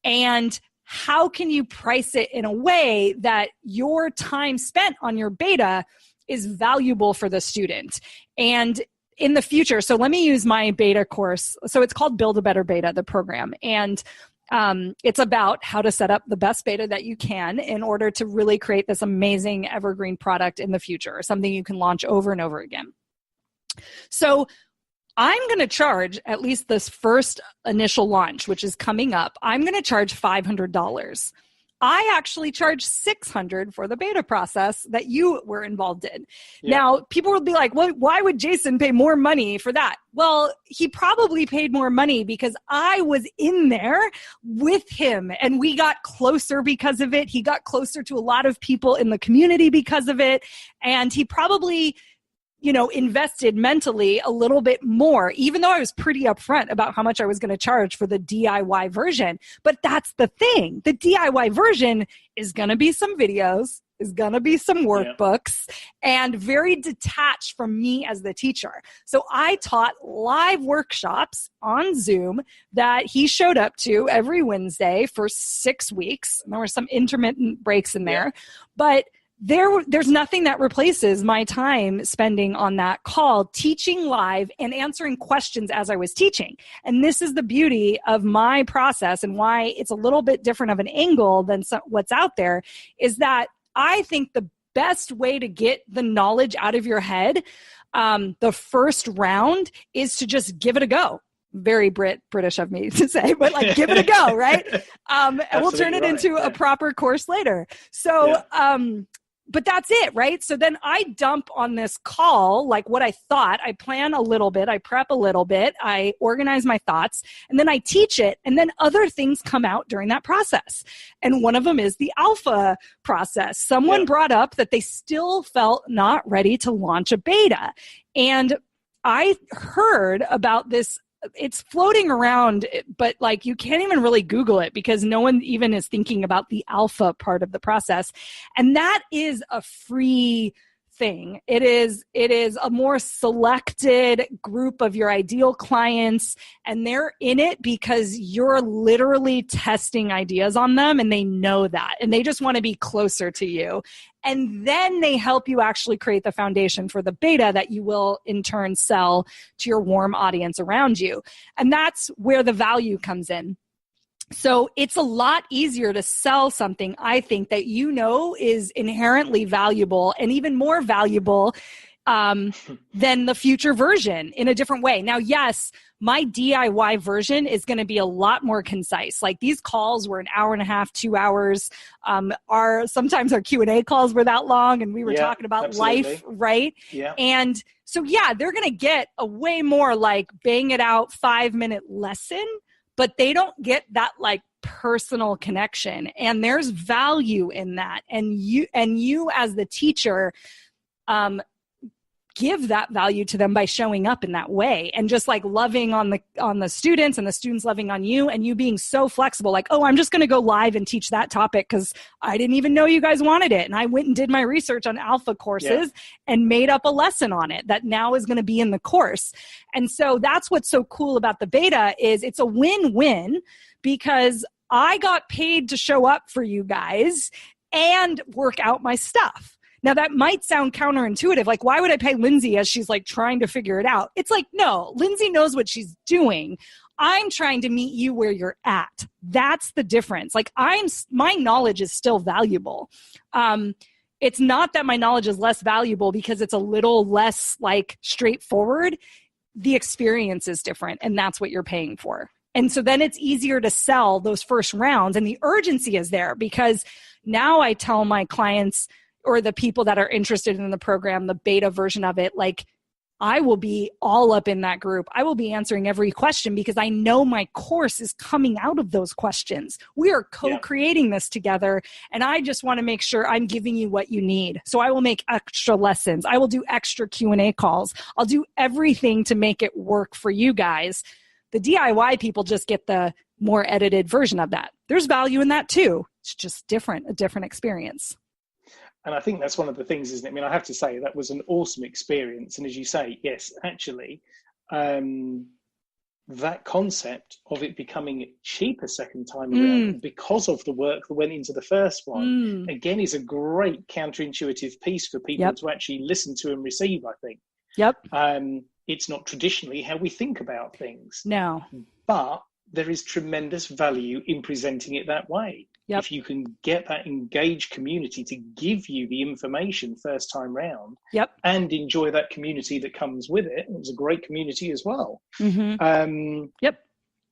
and how can you price it in a way that your time spent on your beta is valuable for the student. And in the future, so let me use my beta course. So it's called Build a Better Beta, the program. And it's about how to set up the best beta that you can in order to really create this amazing evergreen product in the future, something you can launch over and over again. So I'm going to charge, at least this first initial launch, which is coming up, I'm going to charge $500. I actually charge $600 for the beta process that you were involved in. Yeah. Now, people will be like, well, why would Jason pay more money for that? Well, he probably paid more money because I was in there with him and we got closer because of it. He got closer to a lot of people in the community because of it. And he probably, invested mentally a little bit more, even though I was pretty upfront about how much I was going to charge for the DIY version. But that's the thing. The DIY version is going to be some videos, is going to be some workbooks, and very detached from me as the teacher. So I taught live workshops on Zoom that he showed up to every Wednesday for 6 weeks. And there were some intermittent breaks in there, but there's nothing that replaces my time spending on that call, teaching live and answering questions as I was teaching. And this is the beauty of my process and why it's a little bit different of an angle than what's out there, is that I think the best way to get the knowledge out of your head, the first round, is to just give it a go. Very British of me to say, but give it a go, right? And we'll turn it into a proper course later. So, but that's it, right? So then I dump on this call, what I thought. I plan a little bit, I prep a little bit, I organize my thoughts, and then I teach it. And then other things come out during that process. And one of them is the alpha process. Someone brought up that they still felt not ready to launch a beta. And I heard about this. It's floating around, but you can't even really Google it because no one even is thinking about the alpha part of the process. And that is a free thing. It is a more selected group of your ideal clients, and they're in it because you're literally testing ideas on them, and they know that, and they just want to be closer to you. And then they help you actually create the foundation for the beta that you will in turn sell to your warm audience around you. And that's where the value comes in. So it's a lot easier to sell something, I think, that is inherently valuable and even more valuable than the future version in a different way. Now, yes, my DIY version is going to be a lot more concise. These calls were an hour and a half, 2 hours. Sometimes our Q&A calls were that long, and we were talking about life, right? Yeah. And so, they're going to get a way more bang it out 5-minute lesson, but they don't get that personal connection. And there's value in that. And you as the teacher, give that value to them by showing up in that way and just loving on the students and the students loving on you, and you being so flexible, I'm just going to go live and teach that topic because I didn't even know you guys wanted it. And I went and did my research on alpha courses and made up a lesson on it that now is going to be in the course. And so that's what's so cool about the beta is it's a win-win because I got paid to show up for you guys and work out my stuff. Now, that might sound counterintuitive. Why would I pay Lindsay as she's trying to figure it out? It's no, Lindsay knows what she's doing. I'm trying to meet you where you're at. That's the difference. My knowledge is still valuable. It's not that my knowledge is less valuable because it's a little less straightforward. The experience is different, and that's what you're paying for. And so then it's easier to sell those first rounds, and the urgency is there because now I tell my clients or the people that are interested in the program, the beta version of it, I will be all up in that group. I will be answering every question because I know my course is coming out of those questions. We are co-creating this together, and I just want to make sure I'm giving you what you need. So I will make extra lessons. I will do extra Q&A calls. I'll do everything to make it work for you guys. The DIY people just get the more edited version of that. There's value in that too. It's just different, a different experience. And I think that's one of the things, isn't it? I have to say that was an awesome experience. And as you say, yes, actually, that concept of it becoming cheaper second time around because of the work that went into the first one, again, is a great counterintuitive piece for people to actually listen to and receive, I think. It's not traditionally how we think about things. No. But there is tremendous value in presenting it that way. If you can get that engaged community to give you the information first time round and enjoy that community that comes with it, it was a great community as well, that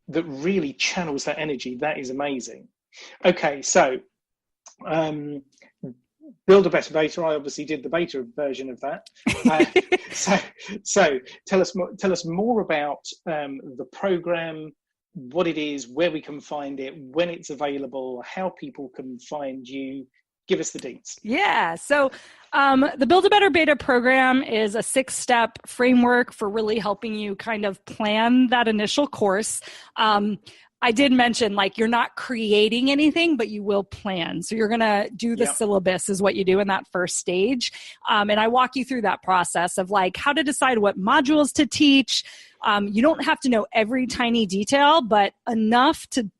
really channels that energy, that is amazing. Okay, so build a better beta. I obviously did the beta version of that. So tell us more about the program, what it is, where we can find it, when it's available, how people can find you. Give us the deets. Yeah. So the Build a Better Beta program is a 6-step framework for really helping you kind of plan that initial course. I did mention, like, you're not creating anything, but you will plan. So you're going to do the syllabus is what you do in that first stage. And I walk you through that process of like how to decide what modules to teach. You don't have to know every tiny detail, but enough to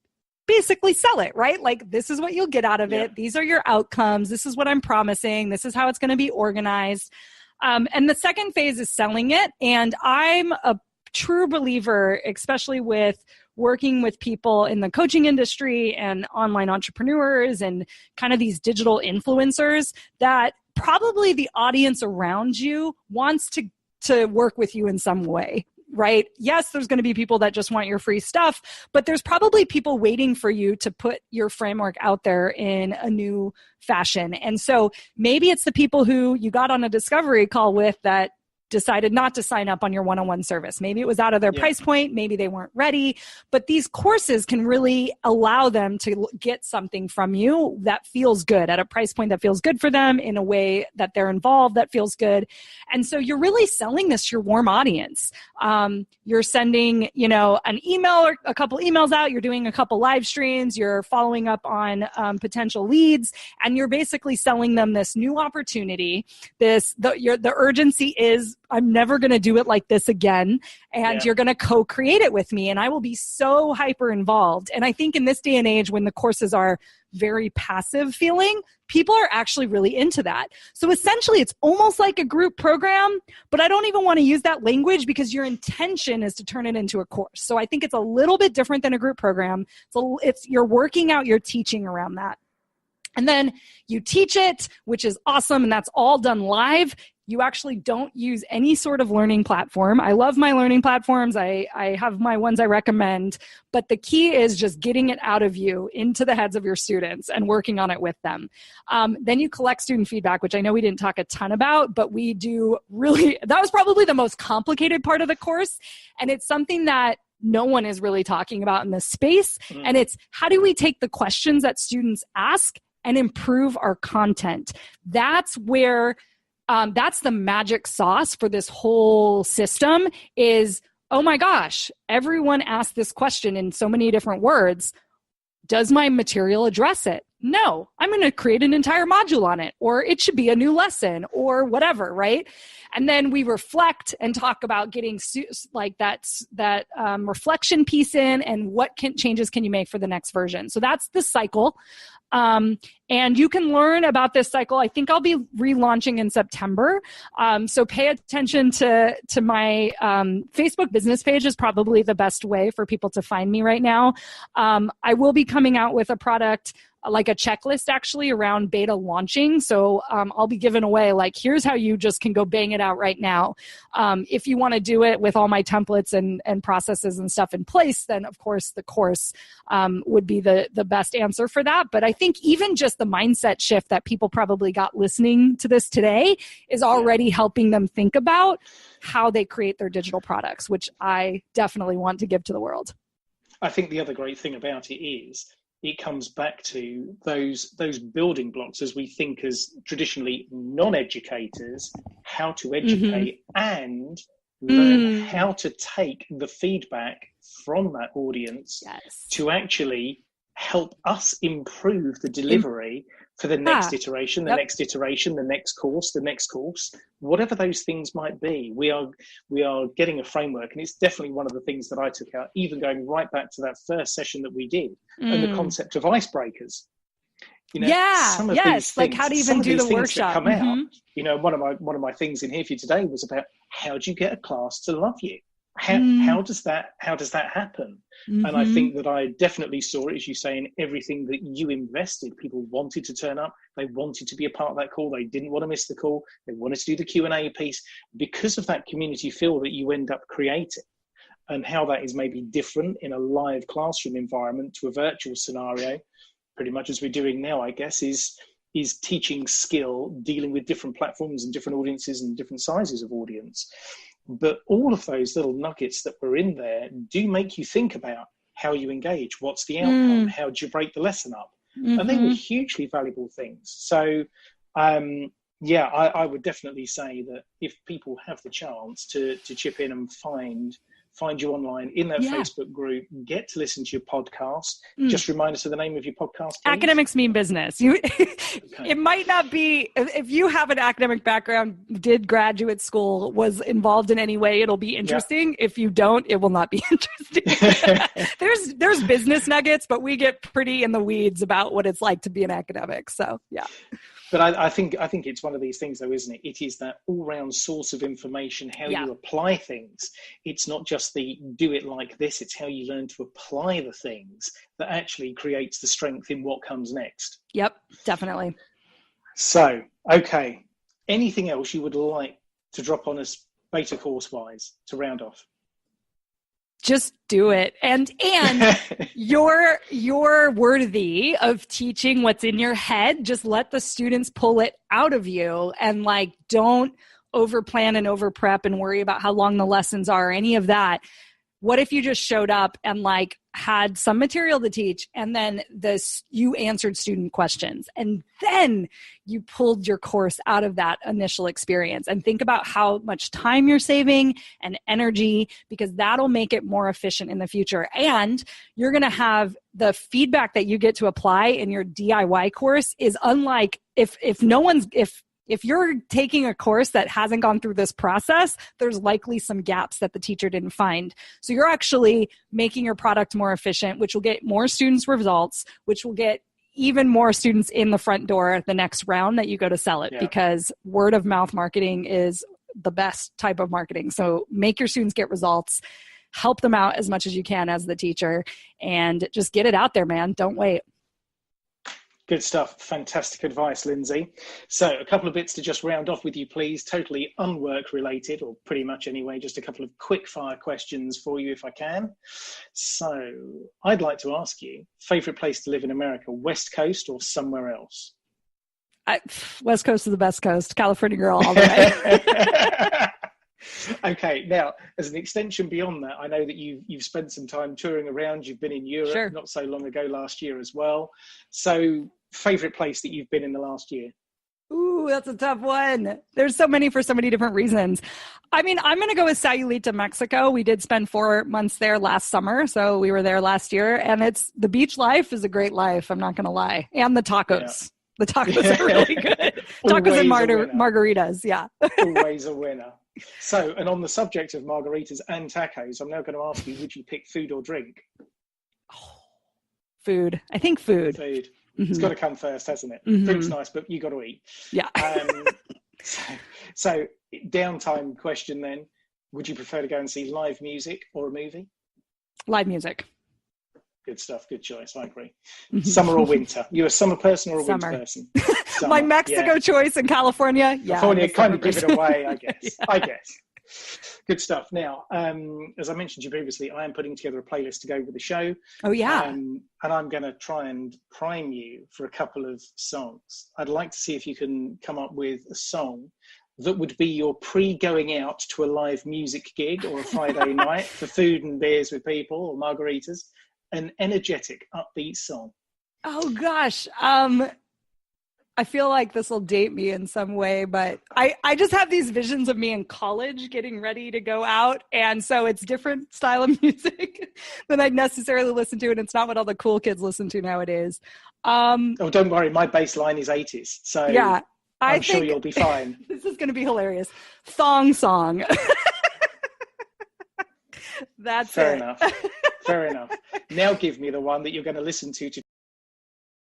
basically sell it, right? Like, this is what you'll get out of it. These are your outcomes. This is what I'm promising. This is how it's going to be organized. And the second phase is selling it. And I'm a true believer, especially with working with people in the coaching industry and online entrepreneurs and kind of these digital influencers, that probably the audience around you wants to work with you in some way, right? Yes, there's going to be people that just want your free stuff, but there's probably people waiting for you to put your framework out there in a new fashion. And so maybe it's the people who you got on a discovery call with that decided not to sign up on your one-on-one service. Maybe it was out of their price point. Maybe they weren't ready. But these courses can really allow them to get something from you that feels good at a price point that feels good for them, in a way that they're involved that feels good. And so you're really selling this to your warm audience. You're sending, an email or a couple emails out. You're doing a couple live streams. You're following up on potential leads, and you're basically selling them this new opportunity. The urgency is, I'm never going to do it like this again. And you're going to co-create it with me. And I will be so hyper involved. And I think in this day and age, when the courses are very passive feeling, people are actually really into that. So essentially, it's almost like a group program, but I don't even want to use that language because your intention is to turn it into a course. So I think it's a little bit different than a group program. So you're working out your teaching around that. And then you teach it, which is awesome. And that's all done live. You actually don't use any sort of learning platform. I love my learning platforms. I have my ones I recommend, but the key is just getting it out of you into the heads of your students and working on it with them. Then you collect student feedback, which I know we didn't talk a ton about, but we do really, that was probably the most complicated part of the course. And it's something that no one is really talking about in this space. And it's, how do we take the questions that students ask and improve our content? That's where that's the magic sauce for this whole system is, oh my gosh, everyone asked this question in so many different words. Does my material address it? No, I'm going to create an entire module on it, or it should be a new lesson or whatever, right? And then we reflect and talk about getting like that reflection piece in, and what changes can you make for the next version. So that's the cycle. And you can learn about this cycle. I think I'll be relaunching in September. So pay attention to my Facebook business page is probably the best way for people to find me right now. I will be coming out with a product, like a checklist actually, around beta launching. So I'll be giving away, like, here's how you just can go bang it out right now. If you want to do it with all my templates and processes and stuff in place, then of course the course would be the best answer for that. But I think even just the mindset shift that people probably got listening to this today is already helping them think about how they create their digital products, which I definitely want to give to the world. I think the other great thing about it is it comes back to those building blocks as we think as traditionally non-educators, how to educate and learn how to take the feedback from that audience to actually help us improve the delivery for the next iteration, the next iteration, the next course, whatever those things might be. We are getting a framework, and it's definitely one of the things that I took out, even going right back to that first session that we did, and the concept of icebreakers. Some of these things, like how to even do the workshop. Come out, one of my things in here for you today was about how do you get a class to love you? How does that happen? And I think that I definitely saw it, as you say, in everything that you invested. People wanted to turn up. They wanted to be a part of that call. They didn't want to miss the call. They wanted to do the Q&A piece because of that community feel that you end up creating, and how that is maybe different in a live classroom environment to a virtual scenario, pretty much as we're doing now, I guess, is teaching skill, dealing with different platforms and different audiences and different sizes of audience. But all of those little nuggets that were in there do make you think about how you engage, what's the outcome, how do you break the lesson up? And they were hugely valuable things. So, I would definitely say that if people have the chance to chip in and find you online in that Facebook group, get to listen to your podcast. Just remind us of the name of your podcast, please. Academics Mean Business. It might not be, if you have an academic background, did graduate school, was involved in any way, it'll be interesting. If you don't, it will not be interesting. There's business nuggets, but we get pretty in the weeds about what it's like to be an academic. So, yeah. But I think it's one of these things, though, isn't it? It is that all-round source of information, how you apply things. It's not just the do it like this, it's how you learn to apply the things that actually creates the strength in what comes next. Yep, definitely. So, okay. Anything else you would like to drop on us beta course-wise to round off? Just do it. And you're worthy of teaching what's in your head. Just let the students pull it out of you, and don't over plan and over prep and worry about how long the lessons are or any of that. What if you just showed up and had some material to teach, and then you answered student questions, and then you pulled your course out of that initial experience, and think about how much time you're saving and energy, because that'll make it more efficient in the future. And you're going to have the feedback that you get to apply in your DIY course is unlike if you're taking a course that hasn't gone through this process, there's likely some gaps that the teacher didn't find. So you're actually making your product more efficient, which will get more students results, which will get even more students in the front door the next round that you go to sell it, because word of mouth marketing is the best type of marketing. So make your students get results, help them out as much as you can as the teacher, and just get it out there, man. Don't wait. Good stuff. Fantastic advice, Lindsay. So a couple of bits to just round off with you, please. Totally unwork related, or pretty much anyway. Just a couple of quick fire questions for you if I can. So I'd like to ask you, favorite place to live in America, West Coast or somewhere else? West Coast is the best coast. California girl all the way. Okay, now as an extension beyond that, I know that you've spent some time touring around. You've been in Europe not so long ago, last year as well. So favorite place that you've been in the last year? Ooh, that's a tough one. There's so many for so many different reasons. I mean, I'm going to go with Sayulita, Mexico. We did spend 4 months there last summer. So we were there last year, and the beach life is a great life. I'm not going to lie. And the tacos. Yeah. The tacos are really good. Tacos and margaritas. Yeah. Always a winner. So, and on the subject of margaritas and tacos, I'm now going to ask you, would you pick food or drink? Oh, food. I think food. Food. Mm-hmm. It's got to come first, hasn't it? Mm-hmm. Food's nice, but you got to eat. Yeah. So, downtime question then. Would you prefer to go and see live music or a movie? Live music. Good stuff. Good choice. I agree. Summer or winter? You a summer person or a winter person? Summer. My Mexico choice in California. California kind of give it away, I guess. I guess. Good stuff. Now, as I mentioned to you previously, I am putting together a playlist to go with the show. Oh, yeah. And I'm going to try and prime you for a couple of songs. I'd like to see if you can come up with a song that would be your pre-going out to a live music gig or a Friday night for food and beers with people or margaritas. An energetic, upbeat song. Oh, gosh. I feel like this will date me in some way, but I just have these visions of me in college getting ready to go out. And so it's different style of music than I'd necessarily listen to. And it's not what all the cool kids listen to nowadays. Oh, don't worry. My baseline is 80s. So yeah, I'm sure you'll be fine. This is going to be hilarious. Thong song. That's Fair it. enough. Fair enough. Now give me the one that you're going to listen to